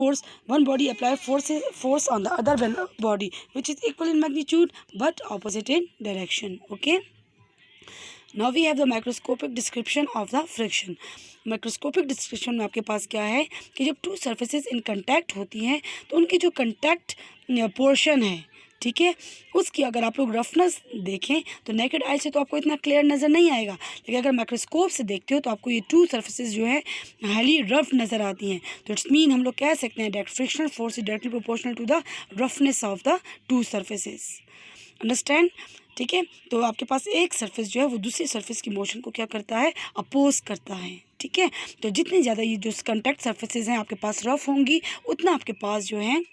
force, one body apply force on the other body which is equal in magnitude but opposite in direction. Okay, now we have the microscopic description of the friction. Microscopic description में आपके पास क्या है कि जब two surfaces in contact होती हैं तो उनकी जो कंटैक्ट पोर्शन है, ठीक है, उसकी अगर आप लोग रफनेस देखें तो नेकेड आई से तो आपको इतना क्लियर नज़र नहीं आएगा, लेकिन अगर माइक्रोस्कोप से देखते हो तो आपको ये टू सर्फेसेस जो है हाईली रफ नज़र आती हैं. तो इट्स मीन हम लोग कह सकते हैं that frictional force is directly proportional to the roughness of the two surfaces. Understand? ठीक है, तो आपके पास एक सरफेस जो है वो दूसरी सरफेस की मोशन को क्या करता है, अपोज करता है. ठीक है, तो जितनी ज़्यादा ये जो कंटैक्ट सरफेसेस हैं आपके पास रफ होंगी उतना आपके पास जो है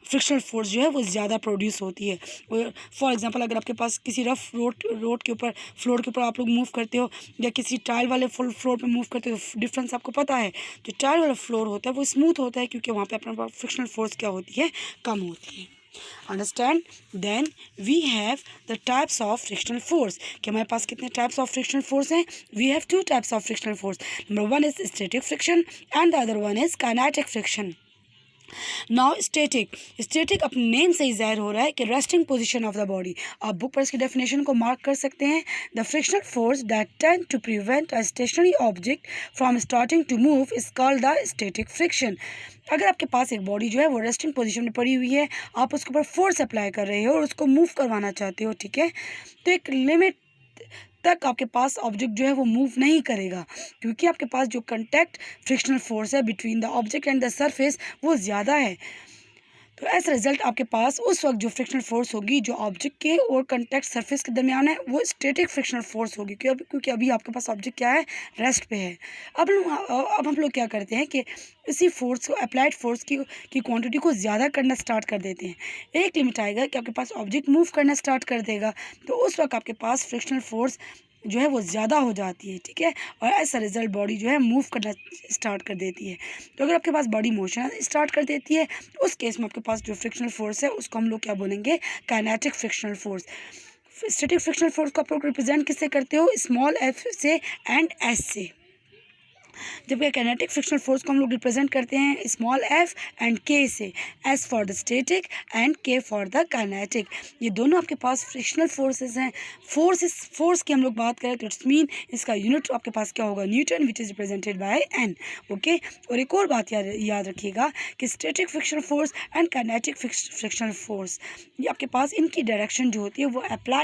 फ्रिक्शनल फोर्स जो है वो ज़्यादा प्रोड्यूस होती है. फॉर एग्जांपल अगर आपके पास किसी रफ रोड के ऊपर फ्लोर के ऊपर आप लोग मूव करते हो या किसी टाइल वाले फ्लोर पे मूव करते हो तो डिफरेंस आपको पता है. जो टाइल वाला फ्लोर होता है वो स्मूथ होता है क्योंकि वहाँ पे अपने पास फ्रिक्शनल फोर्स क्या होती है, कम होती है. Understand? Then we have the types of frictional force. कि हमारे पास कितने टाइप्स ऑफ फ्रिक्शनल फोर्स हैं? We have two types of frictional force. Number one is static friction and the other one is kinetic friction. Now static अपने name से ही जाहिर हो रहा है कि resting position of the body. आप बुक पर इसकी डेफिनेशन को मार्क कर सकते हैं. The frictional force that tend to prevent a stationary object from starting to move is called the static friction. अगर आपके पास एक बॉडी जो है वो रेस्टिंग पोजीशन में पड़ी हुई है, आप उसके ऊपर फोर्स अप्लाई कर रहे हो और उसको मूव करवाना चाहते हो, ठीक है, तो एक लिमिट तक आपके पास ऑब्जेक्ट जो है वो मूव नहीं करेगा क्योंकि आपके पास जो कंटैक्ट फ्रिक्शनल फोर्स है between the object and the surface वो ज़्यादा है. तो एज रिजल्ट आपके पास उस वक्त जो फ्रिक्शनल फोर्स होगी जो ऑब्जेक्ट के और कंटैक्ट सरफेस के दरमियान है वो स्टैटिक फ्रिक्शनल फोर्स होगी क्योंकि अभी आपके पास ऑब्जेक्ट क्या है, रेस्ट पे है. अब हम लोग क्या करते हैं कि इसी फोर्स को अप्लाइड फोर्स की क्वांटिटी को ज़्यादा करना स्टार्ट कर देते हैं. एक लिमिट आएगा कि आपके पास ऑब्जेक्ट मूव करना स्टार्ट कर देगा तो उस वक्त आपके पास फ्रिक्शनल फोर्स जो है वो ज़्यादा हो जाती है, ठीक है, और एज अ रिज़ल्ट बॉडी जो है मूव करना स्टार्ट कर देती है. तो अगर आपके पास बॉडी मोशन स्टार्ट कर देती है तो उस केस में आपके पास जो फ्रिक्शनल फोर्स है उसको हम लोग क्या बोलेंगे, kinetic frictional force. Static frictional force को आप लोग रिप्रेजेंट किससे करते हो, स्मॉल एफ से एंड एस से. जबकि काइनेटिक फ्रिक्शनल फोर्स को हम लोग रिप्रेजेंट करते हैं स्मॉल एफ एंड के से, S for the static and के फॉर द काइनेटिक. ये दोनों आपके पास फ्रिक्शनल फोर्सेस हैं. फोर्स की हम लोग बात करें तो इट्स मीन इसका यूनिट आपके पास क्या होगा, Newton, which is represented by N. Okay, और एक और बात याद रखिएगा कि static frictional force and kinetic frictional force ये आपके पास इनकी डायरेक्शन जो होती है वो अप्लाई